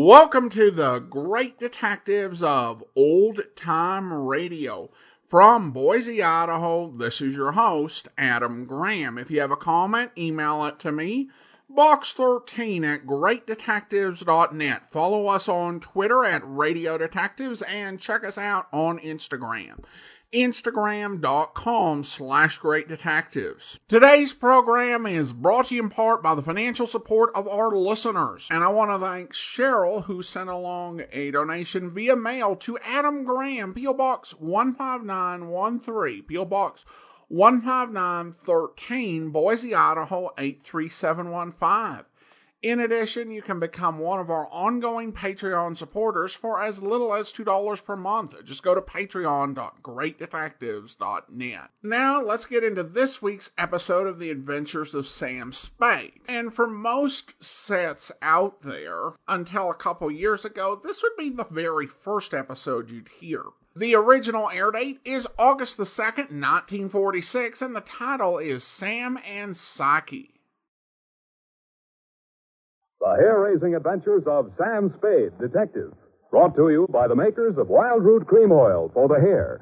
Welcome to the Great Detectives of Old Time Radio. From Boise, Idaho, this is your host, Adam Graham. If you have a comment, email it to me, box13@greatdetectives.net. Follow us on Twitter at Radio Detectives and check us out on Instagram. Instagram.com/Great Detectives. Today's program is brought to you in part by the financial support of our listeners. And I want to thank Cheryl, who sent along a donation via mail to Adam Graham, P.O. Box 15913, P.O. Box 15913, Boise, Idaho 83715. In addition, you can become one of our ongoing Patreon supporters for as little as $2 per month. Just go to patreon.greatdetectives.net. Now, let's get into this week's episode of The Adventures of Sam Spade. And for most sets out there, until a couple years ago, this would be the very first episode you'd hear. The original air date is August the 2nd, 1946, and the title is Sam and Psyche. The hair-raising adventures of Sam Spade, Detective. Brought to you by the makers of Wild Root Cream Oil for the hair.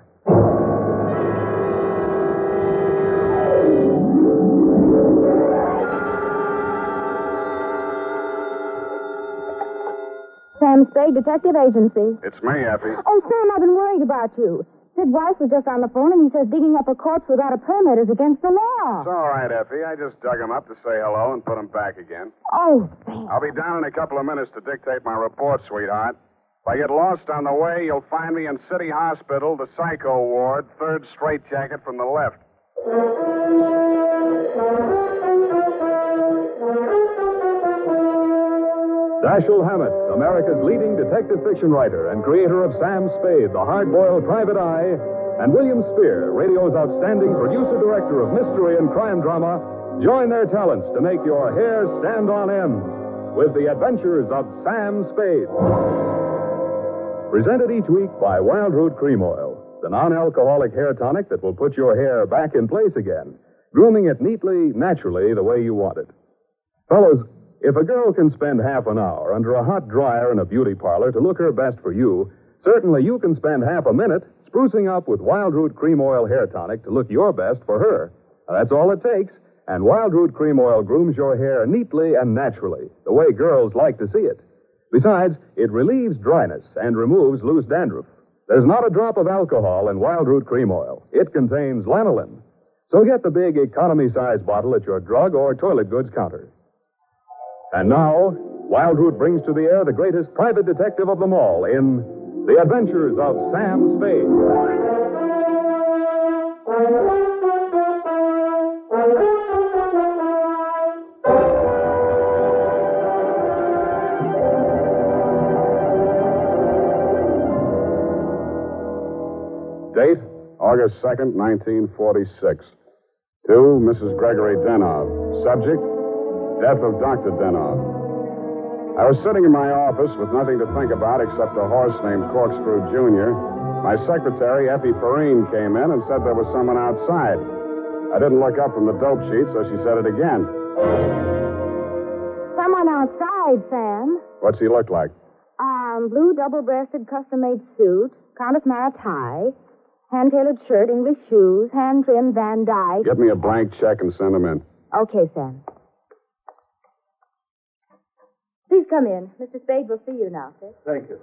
Sam Spade, Detective Agency. It's me, Effie. Oh, Sam, I've been worried about you. Sid Weiss was just on the phone, and he says digging up a corpse without a permit is against the law. It's all right, Effie. I just dug him up to say hello and put him back again. Oh, Sam. I'll be down in a couple of minutes to dictate my report, sweetheart. If I get lost on the way, you'll find me in City Hospital, the Psycho ward, third straitjacket from the left. Dashiell Hammett, America's leading detective fiction writer and creator of Sam Spade, the hard-boiled private eye, and William Spear, radio's outstanding producer-director of mystery and crime drama, join their talents to make your hair stand on end with The Adventures of Sam Spade. Presented each week by Wild Root Cream Oil, the non-alcoholic hair tonic that will put your hair back in place again, grooming it neatly, naturally, the way you want it. Fellows, if a girl can spend half an hour under a hot dryer in a beauty parlor to look her best for you, certainly you can spend half a minute sprucing up with Wild Root Cream Oil hair tonic to look your best for her. Now, that's all it takes, and Wild Root Cream Oil grooms your hair neatly and naturally, the way girls like to see it. Besides, it relieves dryness and removes loose dandruff. There's not a drop of alcohol in Wild Root Cream Oil. It contains lanolin. So get the big economy-size bottle at your drug or toilet goods counter. And now, Wild Root brings to the air the greatest private detective of them all in The Adventures of Sam Spade. Date, August 2nd, 1946. To Mrs. Gregory Denov. Subject, death of Dr. Denov. I was sitting in my office with nothing to think about except a horse named Corkscrew Jr. My secretary, EP3789, came in and said there was someone outside. I didn't look up from the dope sheet, so she said it again. Someone outside, Sam. What's he look like? Blue double-breasted custom-made suit, Countess Mara tie, hand-tailored shirt, English shoes, hand-trimmed Van Dyke. Get me a blank check and send him in. Okay, Sam. Please come in. Mr. Spade will see you now, sir. Thank you.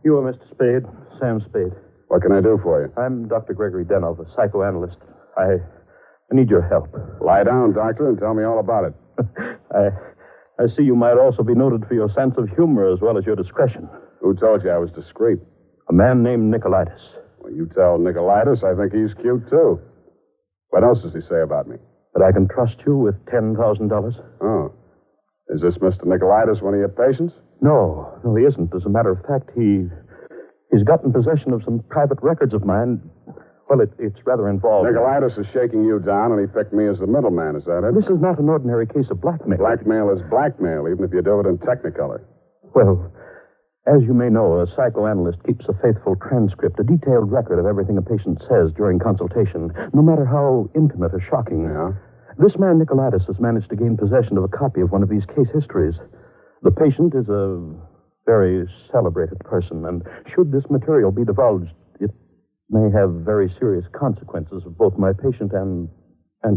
You are Mr. Spade, Sam Spade. What can I do for you? I'm Dr. Gregory Denov, a psychoanalyst. I need your help. Lie down, doctor, and tell me all about it. I see you might also be noted for your sense of humor as well as your discretion. Who told you I was discreet? A man named Nicolaitis. Well, you tell Nicolaitis I think he's cute, too. What else does he say about me? That I can trust you with $10,000? Oh. Is this Mr. Nicolaitis one of your patients? No, he isn't. As a matter of fact, he's gotten possession of some private records of mine. Well, it's rather involved. Nicolaitis is shaking you down, and he picked me as the middleman. Is that it? This is not an ordinary case of blackmail. Blackmail is blackmail, even if you do it in Technicolor. Well, as you may know, a psychoanalyst keeps a faithful transcript, a detailed record of everything a patient says during consultation, no matter how intimate or shocking. Yeah? This man, Nicolaitis, has managed to gain possession of a copy of one of these case histories. The patient is a very celebrated person, and should this material be divulged, it may have very serious consequences for both my patient and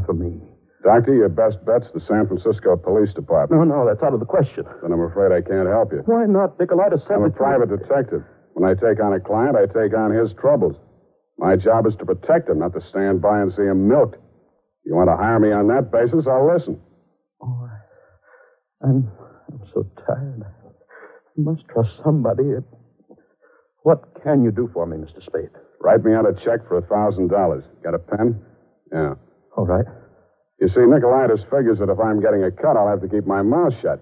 for me. Doctor, your best bet's the San Francisco Police Department. No, that's out of the question. Then I'm afraid I can't help you. Why not? Nicolaitis said I'm a that you- private detective. When I take on a client, I take on his troubles. My job is to protect him, not to stand by and see him milked. If you want to hire me on that basis, I'll listen. Oh, I'm so tired. I must trust somebody. What can you do for me, Mr. Spade? Write me out a check for $1,000. Got a pen? Yeah. All right. You see, Nicolaitis figures that if I'm getting a cut, I'll have to keep my mouth shut.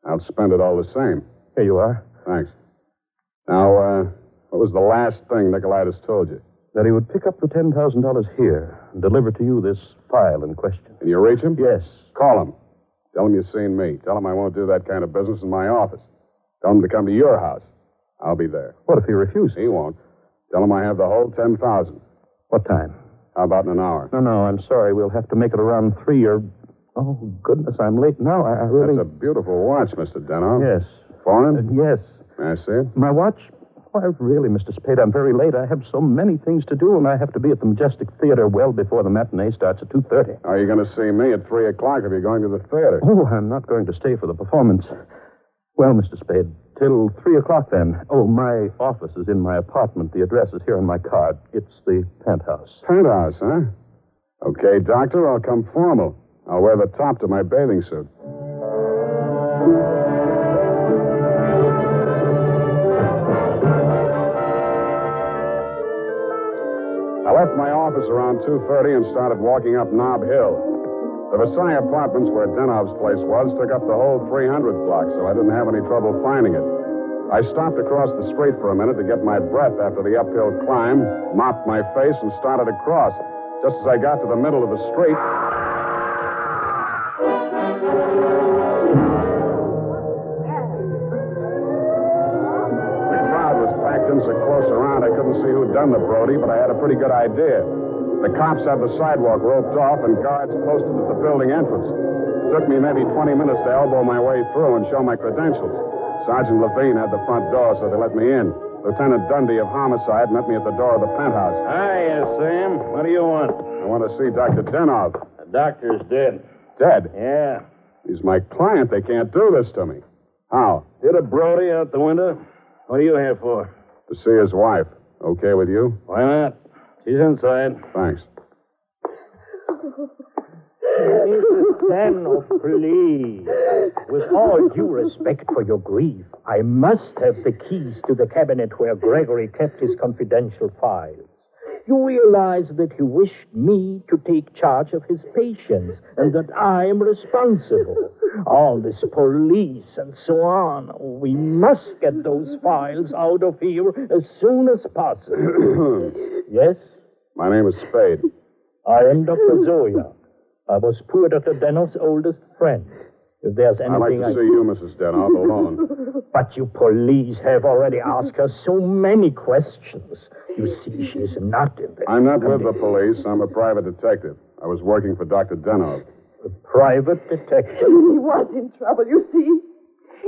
I'll spend it all the same. Here you are. Thanks. Now, what was the last thing Nicolaitis told you? That he would pick up the $10,000 here and deliver to you this file in question. Can you reach him? Yes. Call him. Tell him you've seen me. Tell him I won't do that kind of business in my office. Tell him to come to your house. I'll be there. What if he refuses? He won't. Tell him I have the whole 10,000. What time? How about in an hour? No, I'm sorry. We'll have to make it around 3 or... Oh, goodness, I'm late now. I really... That's a beautiful watch, Mr. Denov. Yes. Foreign? Yes. May I see it? My watch? Why, really, Mr. Spade, I'm very late. I have so many things to do, and I have to be at the Majestic Theater well before the matinee starts at 2:30. Are you going to see me at 3 o'clock if you're going to the theater? Oh, I'm not going to stay for the performance. Well, Mr. Spade, till 3 o'clock then. Oh, my office is in my apartment. The address is here on my card. It's the penthouse. Penthouse, huh? Okay, doctor, I'll come formal. I'll wear the top to my bathing suit. I left my office around 2:30 and started walking up Nob Hill. The Versailles Apartments, where Denov's place was, took up the whole 300th block, so I didn't have any trouble finding it. I stopped across the street for a minute to get my breath after the uphill climb, mopped my face, and started across. Just as I got to the middle of the street... The crowd was packed in so close around I couldn't see who'd done the Brody, but I had a pretty good idea. The cops had the sidewalk roped off and guards posted at the building entrance. It took me maybe 20 minutes to elbow my way through and show my credentials. Sergeant Levine had the front door, so they let me in. Lieutenant Dundee of Homicide met me at the door of the penthouse. Hiya, Sam. What do you want? I want to see Dr. Denov. The doctor's dead. Dead? Yeah. He's my client. They can't do this to me. How? Hit a Brody out the window? What are you here for? To see his wife. Okay with you? Why not? She's inside. Thanks. Mrs. Stanhope, please. With all due respect for your grief, I must have the keys to the cabinet where Gregory kept his confidential files. You realize that he wished me to take charge of his patients and that I am responsible. All this police and so on. We must get those files out of here as soon as possible. Yes? My name is Spade. I am Dr. Zoya. I was poor Dr. Denov's oldest friend. If there's I'd like anything to see you, Mrs. Denov, alone. But you police have already asked her so many questions. You see, she's not in the... I'm not with the police. I'm a private detective. I was working for Dr. Denov. A private detective. He was in trouble, you see.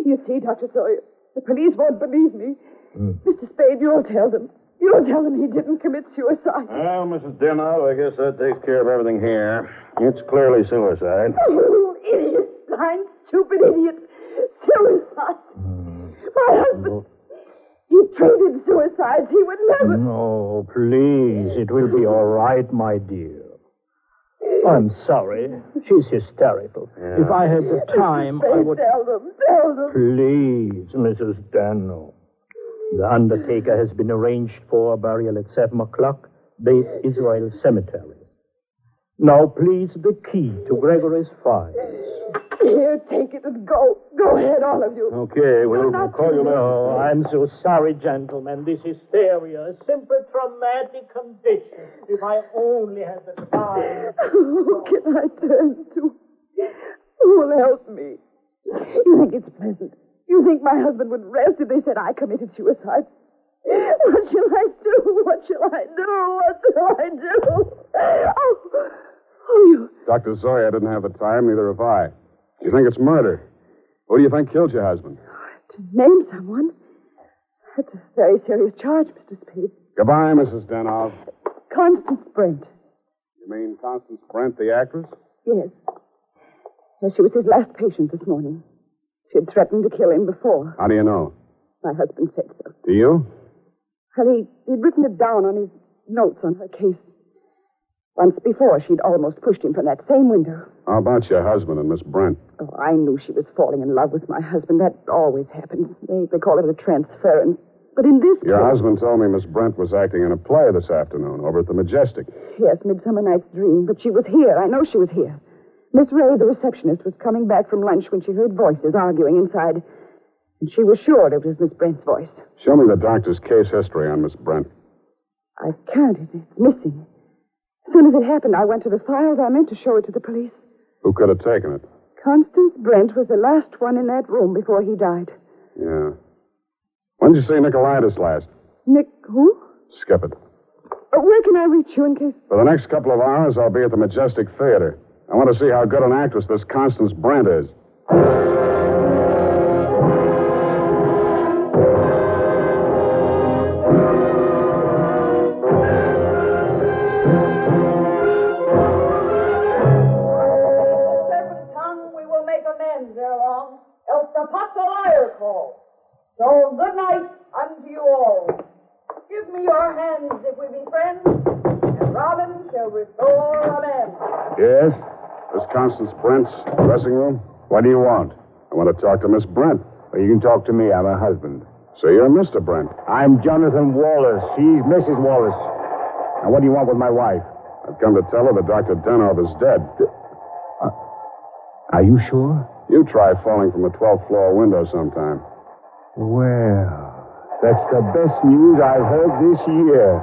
You see, Dr. Sawyer, the police won't believe me. Mr. Spade, you'll tell them. You'll tell them he didn't commit suicide. Well, Mrs. Denov, I guess that takes care of everything here. It's clearly suicide. Oh, idiot. Blind, stupid idiot. Suicide. My husband, he treated suicides. He would never... No, please. It will be all right, my dear. I'm sorry. She's hysterical. Yeah. If I had the time, I would... Tell them. Please, Mrs. Dano. The undertaker has been arranged for burial at 7 o'clock, Beit Israel Cemetery. Now, please, the key to Gregory's files. Here, take it and go. Go ahead, all of you. Okay, we'll call you later. Oh, I'm so sorry, gentlemen. This hysteria, a simple traumatic condition. If I only had the time. Who can I turn to? Who will help me? You think it's pleasant? You think my husband would rest if they said I committed suicide? What shall I do? What shall I do? What shall I do? Oh, you... Dr. Zoya didn't have the time, neither have I. You think it's murder? Who do you think killed your husband? To name someone? That's a very serious charge, Mr. Spade. Goodbye, Mrs. Denov. Constance Brent. You mean Constance Brent, the actress? Yes. Yes, she was his last patient this morning. She had threatened to kill him before. How do you know? My husband said so. Do you? Well, he'd written it down on his notes on her case. Once before, she'd almost pushed him from that same window. How about your husband and Miss Brent? Oh, I knew she was falling in love with my husband. That always happens. They call it a transference. But in this Your case... husband told me Miss Brent was acting in a play this afternoon over at the Majestic. Yes, Midsummer Night's Dream. But she was here. I know she was here. Miss Ray, the receptionist, was coming back from lunch when she heard voices arguing inside. And she was sure it was Miss Brent's voice. Show me the doctor's case history on Miss Brent. I can't. It's missing. As soon as it happened, I went to the files. I meant to show it to the police. Who could have taken it? Constance Brent was the last one in that room before he died. Yeah. When did you see Nicolaitis last? Nick, who? Skip it. Where can I reach you in case... For the next couple of hours, I'll be at the Majestic Theater. I want to see how good an actress this Constance Brent is. Else the pot's a liar call. So good night unto you all. Give me your hands if we be friends, and Robin shall restore amends. Yes? This Constance Brent's dressing room? What do you want? I want to talk to Miss Brent. Well, you can talk to me. I'm her husband. So you're Mr. Brent. I'm Jonathan Wallace. She's Mrs. Wallace. Now, what do you want with my wife? I've come to tell her that Dr. Denov is dead. Are you sure? You try falling from a 12th floor window sometime. Well, that's the best news I've heard this year.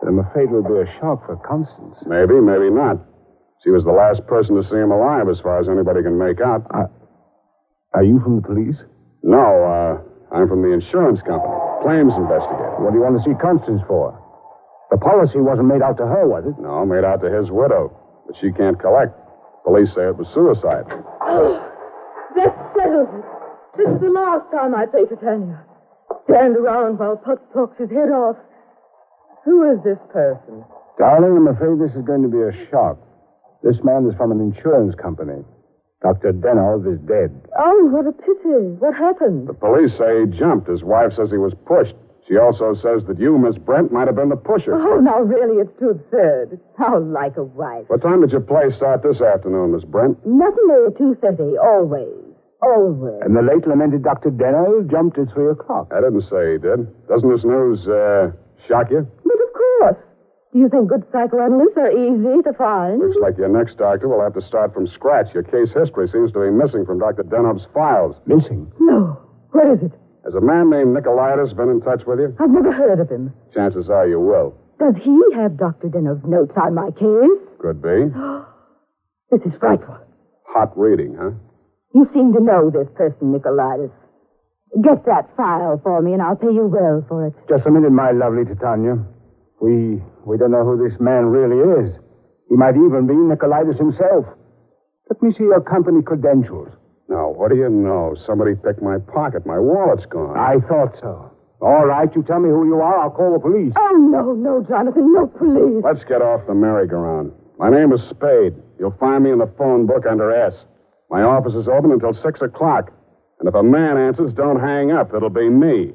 But I'm afraid it will be a shock for Constance. Maybe, maybe not. She was the last person to see him alive, as far as anybody can make out. Are you from the police? No, I'm from the insurance company. Claims investigator. What do you want to see Constance for? The policy wasn't made out to her, was it? No, made out to his widow. But she can't collect. Police say it was suicide. Oh, that settles it. This is the last time I play Titania. Stand around while Putz talks his head off. Who is this person? Darling, I'm afraid this is going to be a shock. This man is from an insurance company. Dr. Denov is dead. Oh, what a pity. What happened? The police say he jumped. His wife says he was pushed. She also says that you, Miss Brent, might have been the pusher. Oh, now really, it's too absurd. How like a wife. What time did your play start this afternoon, Miss Brent? Matinee at 2:30, always. Always. And the late lamented Dr. Denov jumped at 3 o'clock. I didn't say he did. Doesn't this news, shock you? But of course. Do you think good psychoanalysts are easy to find? Looks like your next doctor will have to start from scratch. Your case history seems to be missing from Dr. Denov's files. Missing? No. What is it? Has a man named Nicolaitis been in touch with you? I've never heard of him. Chances are you will. Does he have Dr. Denov's notes on my case? Could be. This is frightful. Hot reading, huh? You seem to know this person, Nicolaitis. Get that file for me, and I'll pay you well for it. Just a minute, my lovely Titania. We don't know who this man really is. He might even be Nicolaitis himself. Let me see your company credentials. Now, what do you know? Somebody picked my pocket. My wallet's gone. I thought so. All right, you tell me who you are. I'll call the police. Oh, no, Jonathan, no police. Let's get off the merry-go-round. My name is Spade. You'll find me in the phone book under S. My office is open until 6 o'clock. And if a man answers, don't hang up. It'll be me.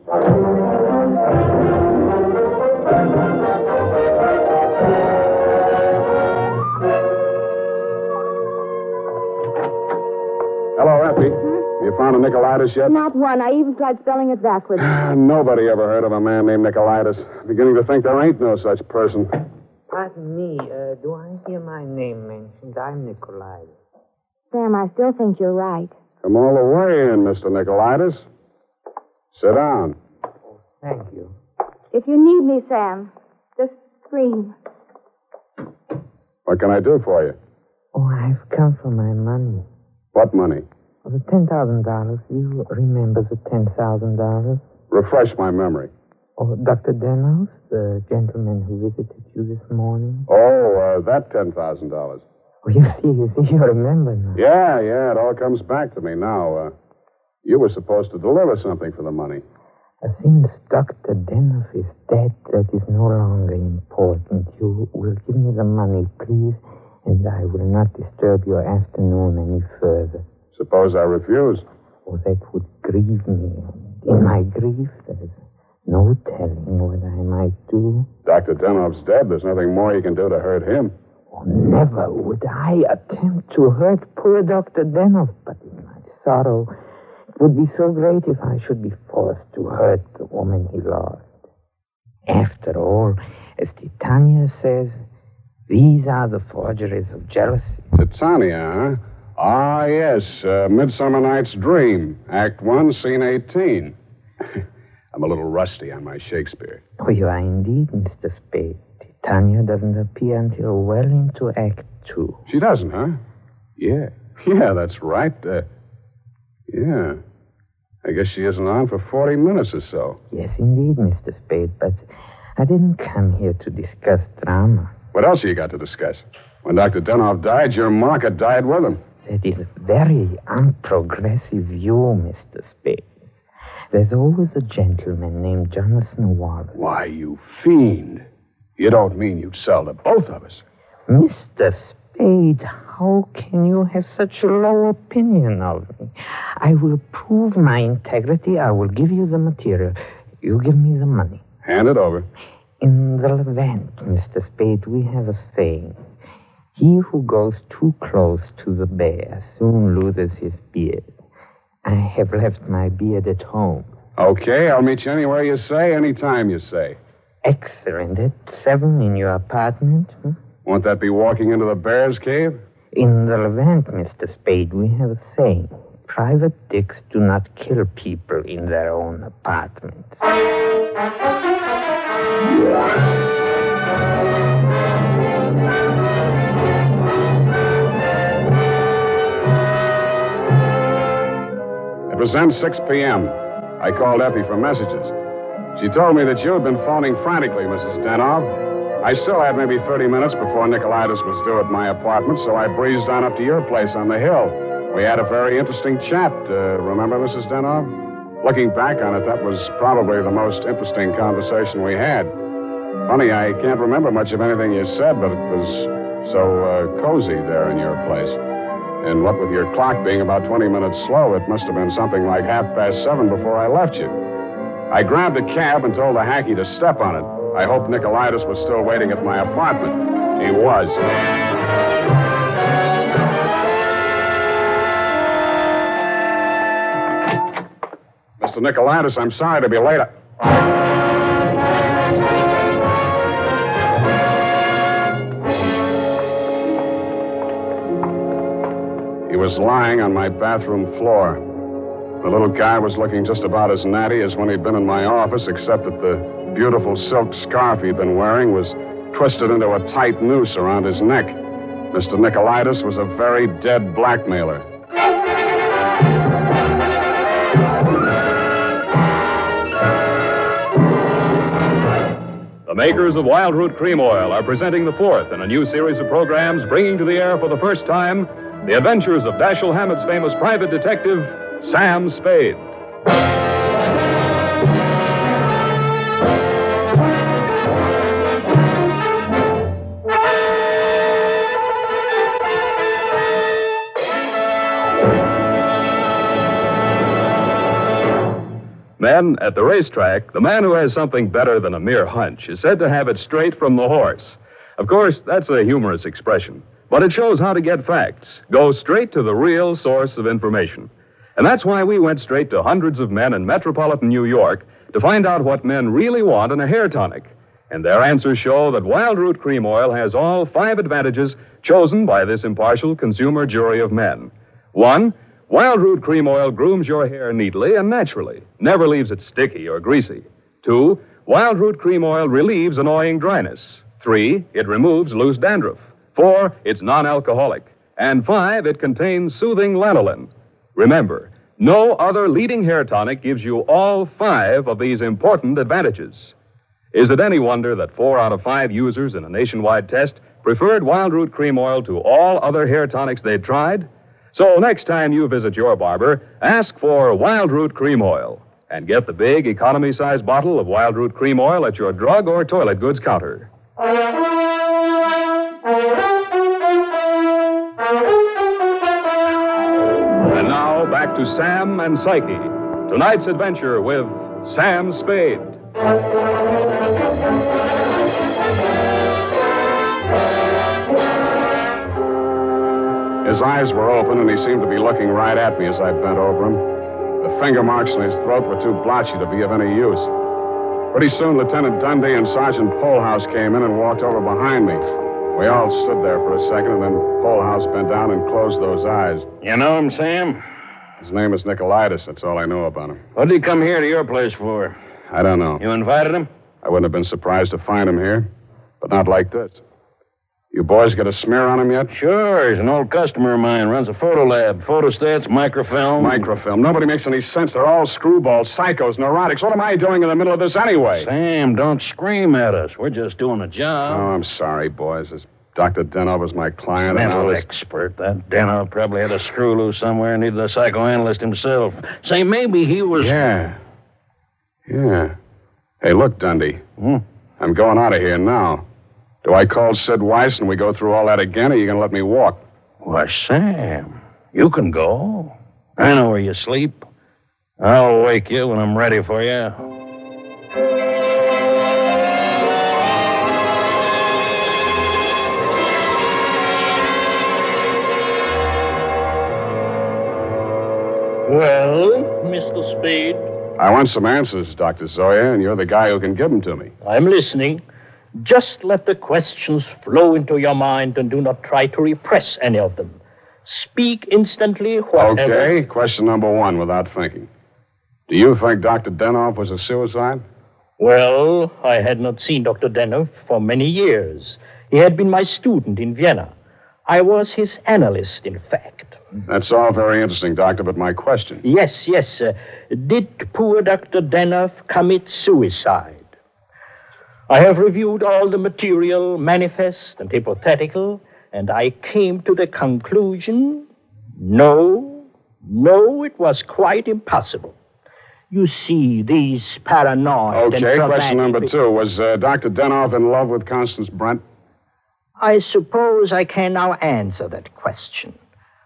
Hello, Effie. You found a Nicolaitis yet? Not one. I even tried spelling it backwards. Nobody ever heard of a man named Nicolaitis. Beginning to think there ain't no such person. Pardon me, do I hear my name mentioned? I'm Nicolaitis. Sam, I still think you're right. Come all the way in, Mr. Nicolaitis. Sit down. Oh, thank you. If you need me, Sam, just scream. What can I do for you? Oh, I've come for my money. What money? Oh, the $10,000. You remember the $10,000? Refresh my memory. Oh, Dr. Denov, the gentleman who visited you this morning? Oh, that $10,000. Oh, you see, you remember now. Yeah, it all comes back to me now. You were supposed to deliver something for the money. Since Dr. Denov is dead, that is no longer important. You will give me the money, please, and I will not disturb your afternoon any further. Suppose I refuse? Oh, that would grieve me. In my grief, there is no telling what I might do. Dr. Denov's dead. There's nothing more you can do to hurt him. Oh, never would I attempt to hurt poor Dr. Denov, but in my sorrow, it would be so great if I should be forced to hurt the woman he lost. After all, as Titania says, these are the forgeries of jealousy. Titania, huh? Ah, yes. Midsummer Night's Dream. Act 1, Scene 18. I'm a little rusty on my Shakespeare. Oh, you are indeed, Mr. Spade. Titania doesn't appear until well into Act 2. She doesn't, huh? Yeah, that's right. Yeah. I guess she isn't on for 40 minutes or so. Yes, indeed, Mr. Spade, but I didn't come here to discuss drama. What else have you got to discuss? When Dr. Denov died, your market died with him. That is a very unprogressive view, Mr. Spade. There's always a gentleman named Jonathan Wallace. Why, you fiend. You don't mean you'd sell to both of us? Mr. Spade, how can you have such a low opinion of me? I will prove my integrity. I will give you the material. You give me the money. Hand it over. In the Levant, Mr. Spade, we have a saying. He who goes too close to the bear soon loses his beard. I have left my beard at home. Okay, I'll meet you anywhere you say, anytime you say. Excellent. At 7 in your apartment? Won't that be walking into the bear's cave? In the Levant, Mr. Spade, we have a saying. Private dicks do not kill people in their own apartments. It was then 6 p.m. I called Effie for messages. She told me that you had been phoning frantically, Mrs. Denov. I still had maybe 30 minutes before Nicolaitis was due at my apartment, so I breezed on up to your place on the hill. We had a very interesting chat. Remember, Mrs. Denov? Looking back on it, that was probably the most interesting conversation we had. Funny, I can't remember much of anything you said, but it was so cozy there in your place. And what with your clock being about 20 minutes slow, it must have been something like 7:30 before I left you. I grabbed a cab and told the hacky to step on it. I hoped Nicolaitis was still waiting at my apartment. He was. Mr. Nicolaitis, I'm sorry to be late. He was lying on my bathroom floor. The little guy was looking just about as natty as when he'd been in my office, except that the beautiful silk scarf he'd been wearing was twisted into a tight noose around his neck. Mr. Nicolaitis was a very dead blackmailer. The makers of Wild Root Cream Oil are presenting the fourth in a new series of programs bringing to the air for the first time the adventures of Dashiell Hammett's famous private detective, Sam Spade. Men, at the racetrack, the man who has something better than a mere hunch is said to have it straight from the horse. Of course, that's a humorous expression, but it shows how to get facts, go straight to the real source of information. And that's why we went straight to hundreds of men in metropolitan New York to find out what men really want in a hair tonic. And their answers show that Wild Root Cream Oil has all 5 advantages chosen by this impartial consumer jury of men. 1, Wild Root Cream Oil grooms your hair neatly and naturally, never leaves it sticky or greasy. 2, Wild Root Cream Oil relieves annoying dryness. 3, it removes loose dandruff. 4, it's non-alcoholic. And 5, it contains soothing lanolin. Remember, No other leading hair tonic gives you all 5 of these important advantages. Is it any wonder that 4 out of 5 users in a nationwide test preferred Wild Root Cream Oil to all other hair tonics they'd tried? So next time you visit your barber, ask for Wild Root Cream Oil and get the big economy-size bottle of Wild Root Cream Oil at your drug or toilet goods counter. And now back to Sam and Psyche. Tonight's adventure with Sam Spade. His eyes were open, and he seemed to be looking right at me as I bent over him. The finger marks on his throat were too blotchy to be of any use. Pretty soon, Lieutenant Dundee and Sergeant Polehouse came in and walked over behind me. We all stood there for a second, and then Polehouse bent down and closed those eyes. You know him, Sam? His name is Nicolaitis. That's all I know about him. What did he come here to your place for? I don't know. You invited him? I wouldn't have been surprised to find him here, but not like this. You boys got a smear on him yet? Sure. He's an old customer of mine. Runs a photo lab. Photostats, microfilm. Microfilm. Nobody makes any sense. They're all screwballs, psychos, neurotics. What am I doing in the middle of this anyway? Sam, don't scream at us. We're just doing a job. Oh, I'm sorry, boys. This Dr. Denov was my client. Mental expert. That Denov probably had a screw loose somewhere and needed a psychoanalyst himself. Say, maybe he was... Yeah. Hey, look, Dundee. I'm going out of here now. Do I call Sid Weiss and we go through all that again, or are you going to let me walk? Why, Sam, you can go. I know where you sleep. I'll wake you when I'm ready for you. Well, Mr. Spade? I want some answers, Dr. Zoya, and you're the guy who can give them to me. I'm listening. Just let the questions flow into your mind and do not try to repress any of them. Speak instantly, whatever... Okay, question number 1, without thinking. Do you think Dr. Denov was a suicide? Well, I had not seen Dr. Denov for many years. He had been my student in Vienna. I was his analyst, in fact. That's all very interesting, Doctor, but my question... Yes. Did poor Dr. Denov commit suicide? I have reviewed all the material, manifest and hypothetical, and I came to the conclusion, no, it was quite impossible. You see, these paranoid... Okay, question number 2. Was Dr. Denov in love with Constance Brent? I suppose I can now answer that question.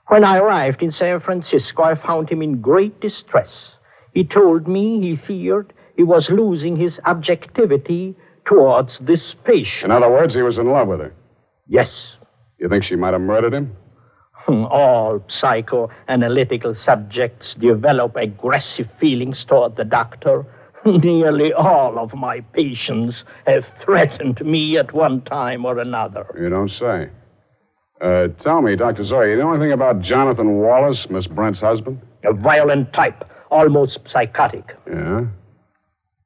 When I arrived in San Francisco, I found him in great distress. He told me he feared he was losing his objectivity towards this patient. In other words, he was in love with her? Yes. You think she might have murdered him? All psychoanalytical subjects develop aggressive feelings toward the doctor. Nearly all of my patients have threatened me at one time or another. You don't say. Tell me, Dr. Zoya, you know anything about Jonathan Wallace, Miss Brent's husband? A violent type, almost psychotic. Yeah?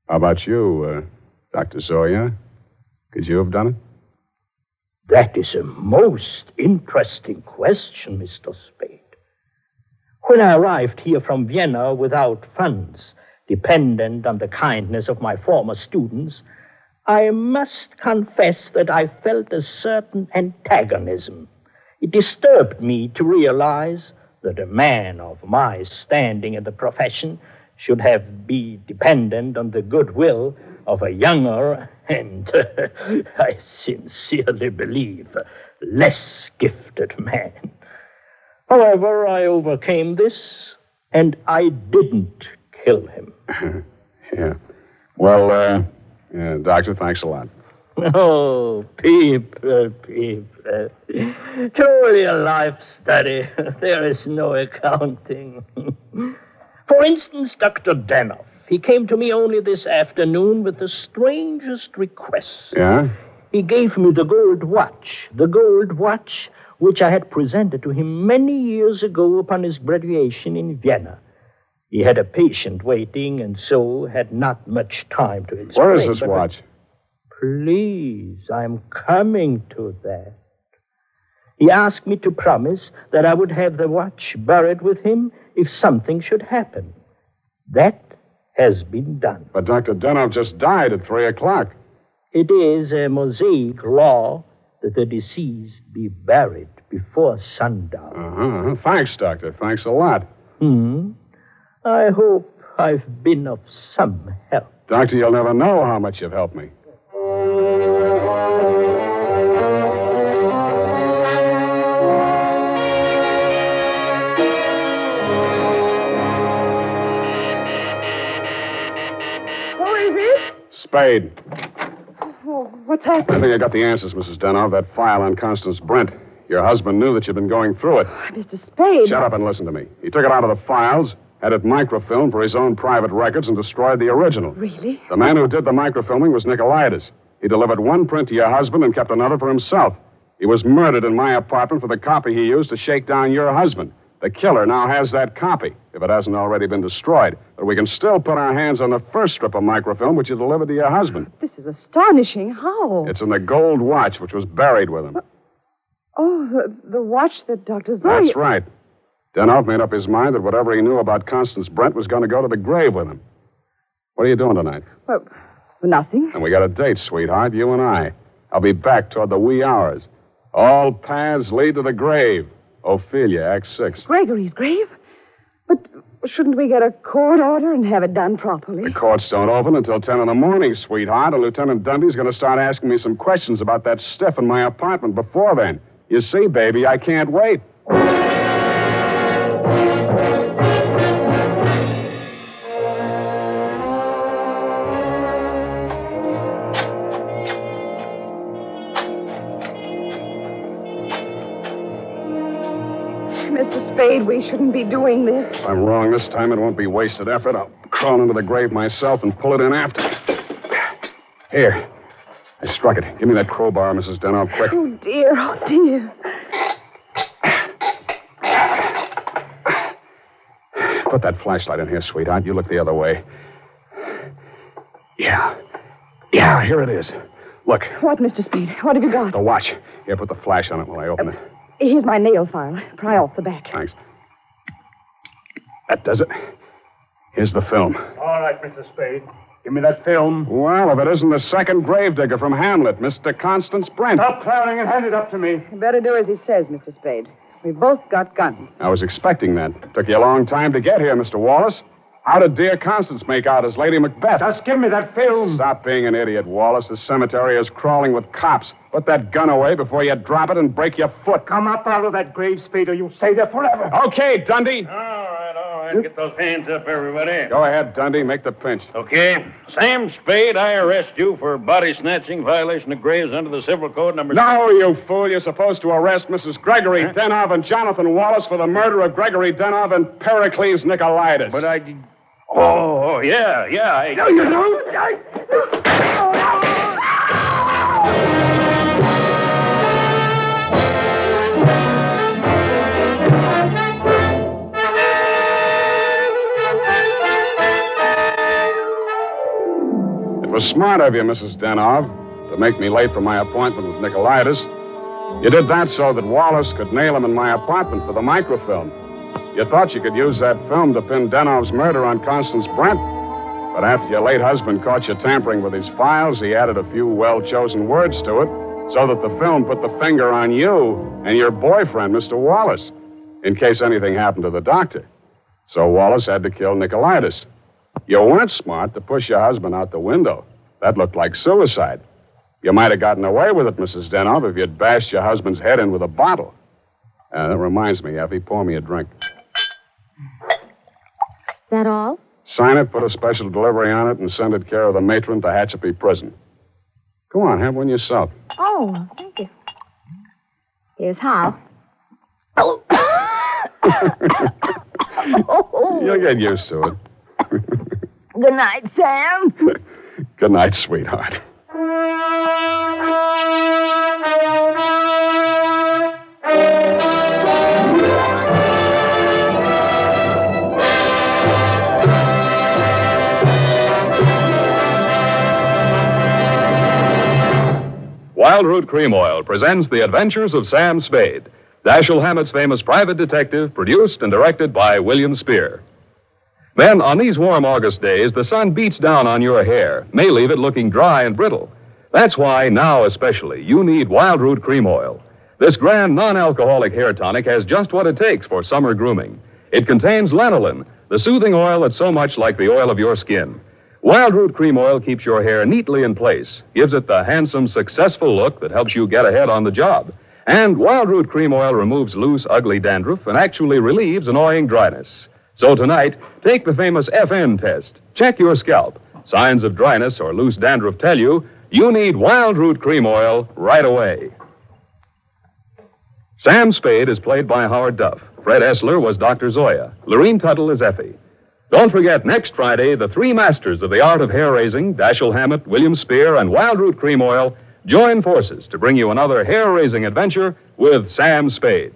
How about you, Dr. Zoya? Could you have done it? That is a most interesting question, Mr. Spade. When I arrived here from Vienna without funds, dependent on the kindness of my former students, I must confess that I felt a certain antagonism. It disturbed me to realize that a man of my standing in the profession should be dependent on the goodwill of a younger and, I sincerely believe, less gifted man. However, I overcame this, and I didn't kill him. Yeah. Well, Doctor, thanks a lot. Oh, Peep. Truly a life study. There is no accounting. For instance, Dr. Denov. He came to me only this afternoon with the strangest request. Yeah? He gave me the gold watch which I had presented to him many years ago upon his graduation in Vienna. He had a patient waiting, and so had not much time to explain. Where is this watch? Please, I'm coming to that. He asked me to promise that I would have the watch buried with him if something should happen. That has been done. But Dr. Denov just died at 3 o'clock. It is a Mosaic law that the deceased be buried before sundown. Uh-huh. Thanks, Doctor. Thanks a lot. I hope I've been of some help. Doctor, you'll never know how much you've helped me. Who is it? Spade. Oh, what's I happened? think I got the answers, Mrs. Denov. That file on Constance Brent. Your husband knew that you'd been going through it. Mr. Spade. Shut up and listen to me. He took it out of the files, had it microfilmed for his own private records, and destroyed the original. Really? The man who did the microfilming was Nicolaitis. He delivered one print to your husband and kept another for himself. He was murdered in my apartment for the copy he used to shake down your husband. The killer now has that copy, if it hasn't already been destroyed. But we can still put our hands on the first strip of microfilm which you delivered to your husband. This is astonishing. How? It's in the gold watch which was buried with him. Oh, the watch that Dr. Zoya... That's right. Denov made up his mind that whatever he knew about Constance Brent was going to go to the grave with him. What are you doing tonight? Well, nothing. And we got a date, sweetheart, you and I. I'll be back toward the wee hours. All paths lead to the grave. Ophelia, Act 6. Gregory's grave? But shouldn't we get a court order and have it done properly? The courts don't open until 10 in the morning, sweetheart, and Lieutenant Dundee's going to start asking me some questions about that stiff in my apartment before then. You see, baby, I can't wait. Mr. Spade, we shouldn't be doing this. If I'm wrong this time, it won't be wasted effort. I'll crawl into the grave myself and pull it in after. Here. I struck it. Give me that crowbar, Mrs. Denov, quick. Oh, dear. Oh, dear. Put that flashlight in here, sweetheart. You look the other way. Yeah, here it is. Look. What, Mr. Spade? What have you got? The watch. Here, put the flash on it while I open it. Here's my nail file. Pry off the back. Thanks. That does it. Here's the film. All right, Mr. Spade. Give me that film. Well, if it isn't the second gravedigger from Hamlet, Mr. Constance Brent. Stop clowning and hand it up to me. You better do as he says, Mr. Spade. We've both got guns. I was expecting that. Took you a long time to get here, Mr. Wallace. How did dear Constance make out as Lady Macbeth? Just give me that film. Stop being an idiot, Wallace. The cemetery is crawling with cops. Put that gun away before you drop it and break your foot. Come up out of that grave, Spade, or you'll stay there forever. Okay, Dundee. All right. Get those hands up, everybody. Go ahead, Dundee. Make the pinch. Okay. Sam Spade, I arrest you for body snatching, violation of graves under the Civil Code number... No, you fool. You're supposed to arrest Mrs. Gregory Denov and Jonathan Wallace for the murder of Gregory Denov and Pericles Nicolaitis. But I did... Oh, yeah. No, you don't. It was smart of you, Mrs. Denov, to make me late for my appointment with Nicolaitis. You did that so that Wallace could nail him in my apartment for the microfilm. You thought you could use that film to pin Denov's murder on Constance Brent. But after your late husband caught you tampering with his files, he added a few well-chosen words to it so that the film put the finger on you and your boyfriend, Mr. Wallace, in case anything happened to the doctor. So Wallace had to kill Nicolaitis. You weren't smart to push your husband out the window. That looked like suicide. You might have gotten away with it, Mrs. Denov, if you'd bashed your husband's head in with a bottle. That reminds me, Effie, pour me a drink. That all? Sign it, put a special delivery on it, and send it care of the matron to Hatchapee Prison. Go on, have one yourself. Oh, thank you. Here's how. You'll get used to it. Good night, Sam. Good night, sweetheart. Wild Root Cream Oil presents The Adventures of Sam Spade, Dashiell Hammett's famous private detective, produced and directed by William Spear. Men, on these warm August days, the sun beats down on your hair, may leave it looking dry and brittle. That's why, now especially, you need Wild Root Cream Oil. This grand non-alcoholic hair tonic has just what it takes for summer grooming. It contains lanolin, the soothing oil that's so much like the oil of your skin. Wild Root Cream Oil keeps your hair neatly in place, gives it the handsome, successful look that helps you get ahead on the job. And Wild Root Cream Oil removes loose, ugly dandruff and actually relieves annoying dryness. So tonight, take the famous FN test. Check your scalp. Signs of dryness or loose dandruff tell you need Wild Root Cream Oil right away. Sam Spade is played by Howard Duff. Fred Essler was Dr. Zoya. Lorene Tuttle is Effie. Don't forget, next Friday, the three masters of the art of hair-raising, Dashiell Hammett, William Spear, and Wild Root Cream Oil, join forces to bring you another hair-raising adventure with Sam Spade.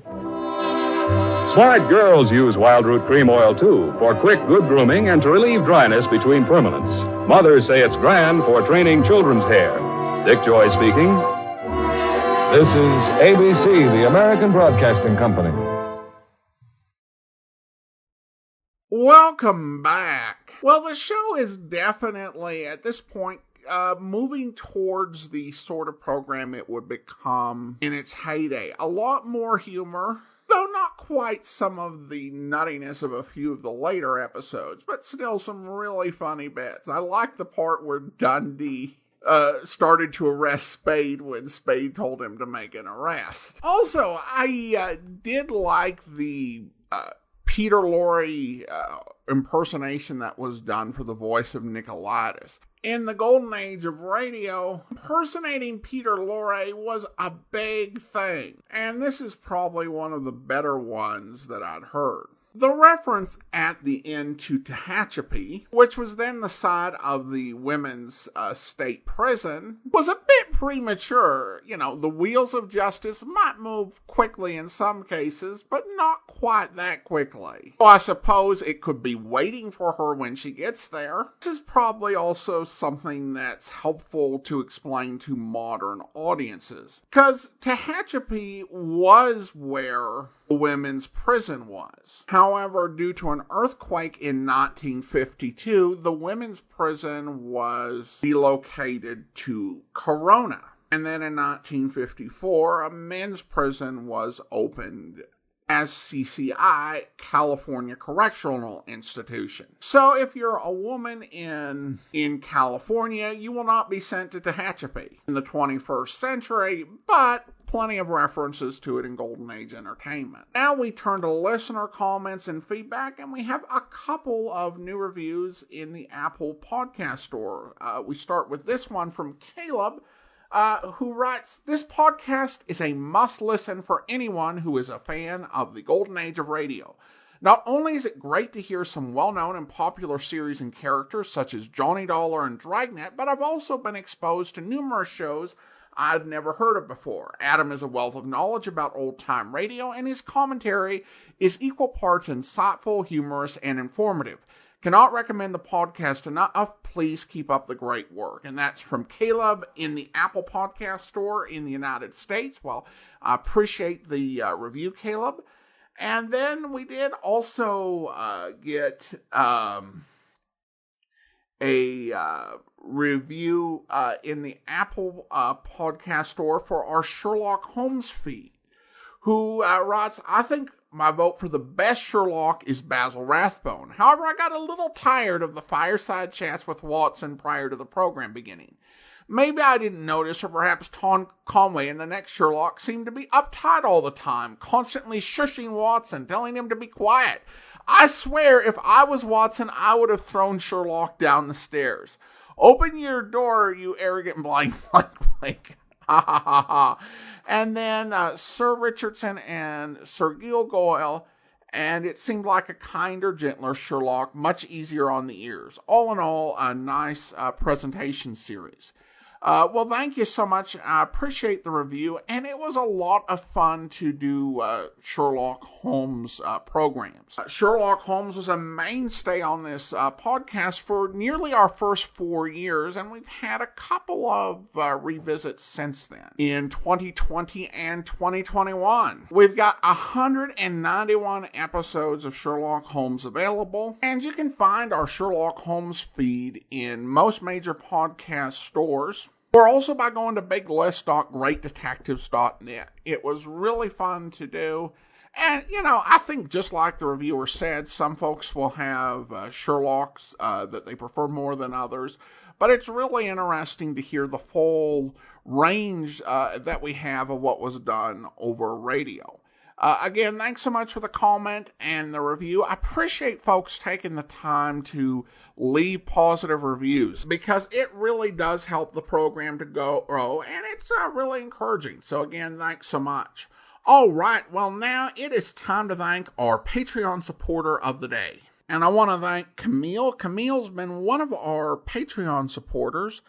Smart girls use Wild Root Cream Oil, too, for quick, good grooming and to relieve dryness between permanents. Mothers say it's grand for training children's hair. Dick Joy speaking. This is ABC, the American Broadcasting Company. Welcome back. Well, the show is definitely, at this point, moving towards the sort of program it would become in its heyday. A lot more humor, though not quite some of the nuttiness of a few of the later episodes, but still some really funny bits. I like the part where Dundee started to arrest Spade when Spade told him to make an arrest. Also, I did like the Peter Lorre impersonation that was done for the voice of Nicolaitis. In the golden age of radio, impersonating Peter Lorre was a big thing, and this is probably one of the better ones that I'd heard. The reference at the end to Tehachapi, which was then the site of the women's state prison, was a bit premature. You know, the wheels of justice might move quickly in some cases, but not quite that quickly. So I suppose it could be waiting for her when she gets there. This is probably also something that's helpful to explain to modern audiences, because Tehachapi was where the women's prison was. However, due to an earthquake in 1952, the women's prison was relocated to Corona. And then in 1954, a men's prison was opened as CCI, California Correctional Institution. So if you're a woman in California, you will not be sent to Tehachapi in the 21st century, but plenty of references to it in Golden Age entertainment. Now we turn to listener comments and feedback, and we have a couple of new reviews in the Apple Podcast Store. We start with this one from Caleb, who writes, "This podcast is a must-listen for anyone who is a fan of the Golden Age of radio. Not only is it great to hear some well-known and popular series and characters such as Johnny Dollar and Dragnet, but I've also been exposed to numerous shows I'd never heard of before. Adam is a wealth of knowledge about old-time radio, and his commentary is equal parts insightful, humorous, and informative. Cannot recommend the podcast enough. Please keep up the great work." And that's from Caleb in the Apple Podcast Store in the United States. Well, I appreciate the review, Caleb. And then we did also get a review in the Apple Podcast Store for our Sherlock Holmes feed, who writes, "I think my vote for the best Sherlock is Basil Rathbone. However, I got a little tired of the fireside chats with Watson prior to the program beginning. Maybe I didn't notice, or perhaps Tom Conway in the next Sherlock seemed to be uptight all the time, constantly shushing Watson, telling him to be quiet. I swear, if I was Watson, I would have thrown Sherlock down the stairs. Open your door, you arrogant blank. Ha ha ha ha." And then Sir Richardson and Sir Gilgoyle, and it seemed like a kinder, gentler Sherlock, much easier on the ears. All in all, a nice presentation series. Well, thank you so much. I appreciate the review, and it was a lot of fun to do Sherlock Holmes programs. Sherlock Holmes was a mainstay on this podcast for nearly our first 4 years, and we've had a couple of revisits since then. In 2020 and 2021, we've got 191 episodes of Sherlock Holmes available, and you can find our Sherlock Holmes feed in most major podcast stores, or also by going to biglist.greatdetectives.net. It was really fun to do. And, I think just like the reviewer said, some folks will have Sherlocks that they prefer more than others. But it's really interesting to hear the full range that we have of what was done over radio. Again, thanks so much for the comment and the review. I appreciate folks taking the time to leave positive reviews because it really does help the program to grow, and it's really encouraging. So again, thanks so much. All right, well now it is time to thank our Patreon supporter of the day. And I want to thank Camille. Camille's been one of our Patreon supporters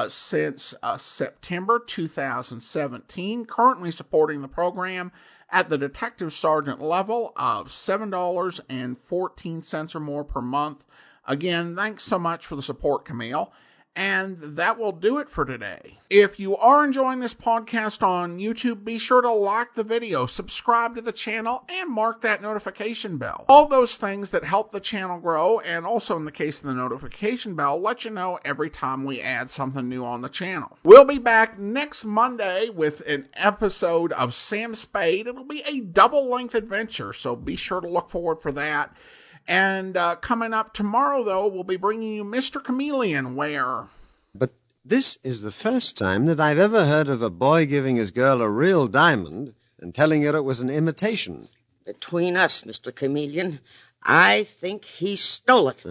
since September 2017, currently supporting the program at the detective sergeant level of $7.14 or more per month. Again, thanks so much for the support, Camille. And that will do it for today. If you are enjoying this podcast on YouTube, be sure to like the video, subscribe to the channel, and mark that notification bell. All those things that help the channel grow, and also in the case of the notification bell, let you know every time we add something new on the channel. We'll be back next Monday with an episode of Sam Spade. It'll be a double-length adventure, so be sure to look forward for that. And coming up tomorrow, though, we'll be bringing you Mr. Chameleon, where... But this is the first time that I've ever heard of a boy giving his girl a real diamond and telling her it was an imitation. Between us, Mr. Chameleon, I think he stole it.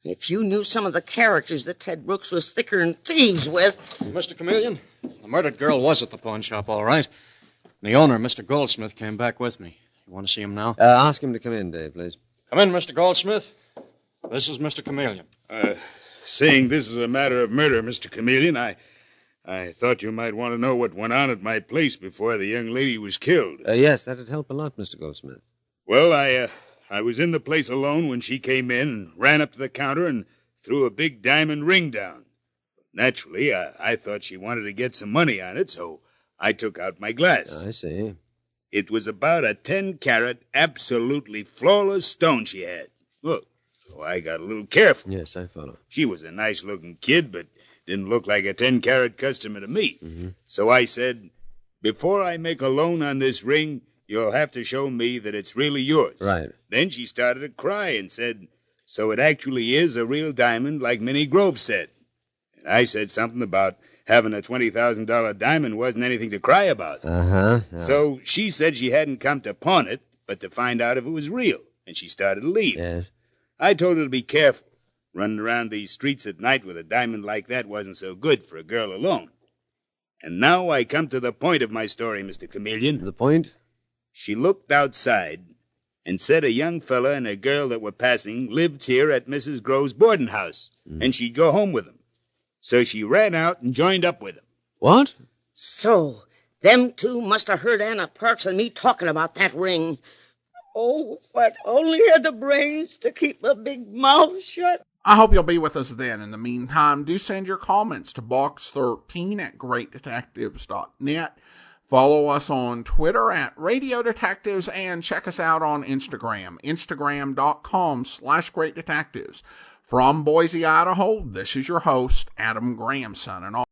If you knew some of the characters that Ted Brooks was thicker than thieves with... Mr. Chameleon, the murdered girl was at the pawn shop, all right. The owner, Mr. Goldsmith, came back with me. You want to see him now? Ask him to come in, Dave, please. Come in, Mr. Goldsmith. This is Mr. Chameleon. Seeing this is a matter of murder, Mr. Chameleon, I thought you might want to know what went on at my place before the young lady was killed. Yes, that'd help a lot, Mr. Goldsmith. Well, I was in the place alone when she came in and ran up to the counter and threw a big diamond ring down. Naturally, I thought she wanted to get some money on it, so I took out my glass. I see. It was about a 10-carat, absolutely flawless stone she had. Look, so I got a little careful. Yes, I follow. She was a nice-looking kid, but didn't look like a 10-carat customer to me. So I said, before I make a loan on this ring, you'll have to show me that it's really yours. Right. Then she started to cry and said, so it actually is a real diamond like Minnie Grove said. And I said something about having a $20,000 diamond wasn't anything to cry about. Yeah. So she said she hadn't come to pawn it, but to find out if it was real, and she started to leave. Yes. I told her to be careful. Running around these streets at night with a diamond like that wasn't so good for a girl alone. And now I come to the point of my story, Mr. Chameleon. The point? She looked outside and said a young fella and a girl that were passing lived here at Mrs. Grove's boarding house, and she'd go home with them. So she ran out and joined up with him. What? So, them two must have heard Anna Parks and me talking about that ring. Oh, if I'd only had the brains to keep my big mouth shut. I hope you'll be with us then. In the meantime, do send your comments to box13@greatdetectives.net. Follow us on Twitter at Radio Detectives and check us out on Instagram, instagram.com/greatdetectives. From Boise, Idaho, this is your host, Adam Grahamson, and all